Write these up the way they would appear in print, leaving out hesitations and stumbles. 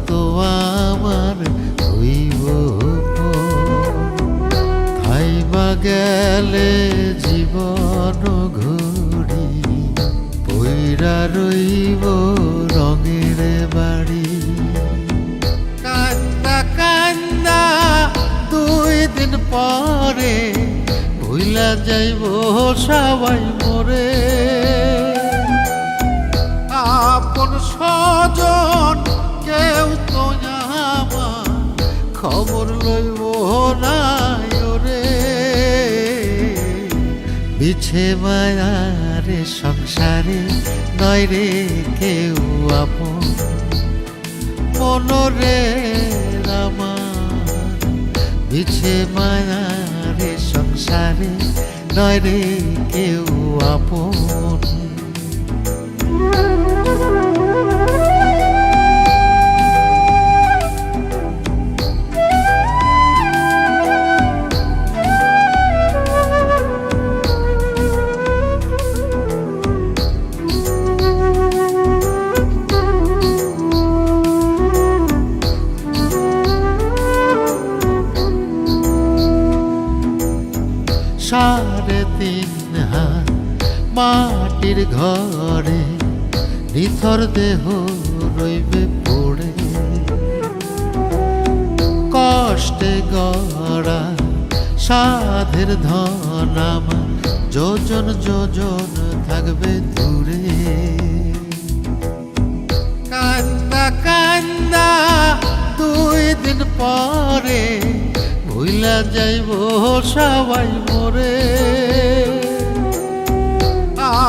তো আমার হইব খাইবা গেলে জীবন ঘুরি পইরা রইব রঙের বাড়ি। কান্দা কান্দা 2 দিন পরে ভুইলা যাইব সবাই মোরে। আপন স্বজন কেউ তো আমার খবর লইব না ওরে। বিছে মায়ারে সংসারে নয় রে কেউ আপন মনরে আমার। বিছে মায়ারে সংসারে নয় রে কেউ আপন। সাড়ে 3 হাত মাটির ঘরে নিথর দেহ রইবে পড়ে। কষ্টে গড়া সাধের ধন আমার যোজন যোজন থাকবে দূরে। কান্দা কান্দা 2 দিন পরে ভুইলা যাইব সবাই মোরে।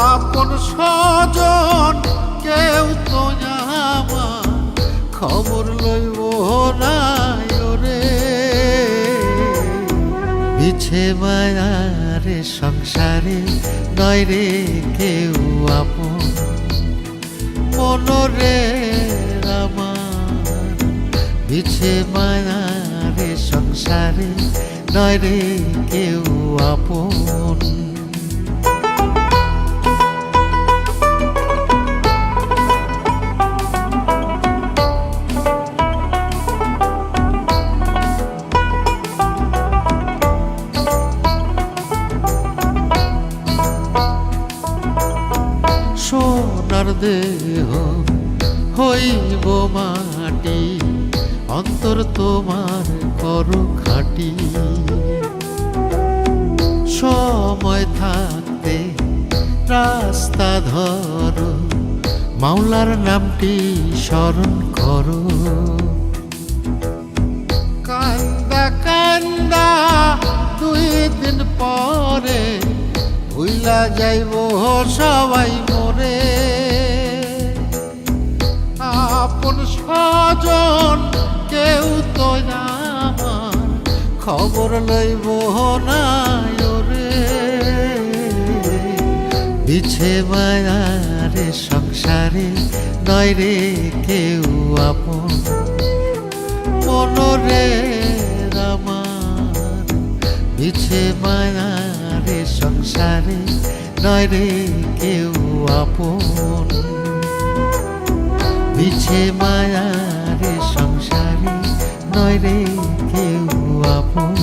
আপন স্বজন কেউ তো আমার খবর লইব না ওরে। বিছে মায়ারে সংসারে নয় রে কেউ আপন মনরে আমার। বিছে মায়ারে সংসারে নয় রে কেউ আপন। সোনার দেহ হইব মাটি অন্তর তোমার করো খাটি। সময় থাকতে রাস্তা ধরো মাওলার নামটি স্মরণ করো। কান্দা কান্দা 2 দিন পরে ভুইলা যাইব সবাই মোরে। আপন স্বজন কেউ তো আমার খবর লইব না ওরে। বিছে মায়ারে সংসারে নয় রে কেউ আপন মনরে আমার। বিছে মায়ারে সংসারে নয় রে কেউ আপন। বিছে মায়ারে সংসারে নয় রে কেউ আপন।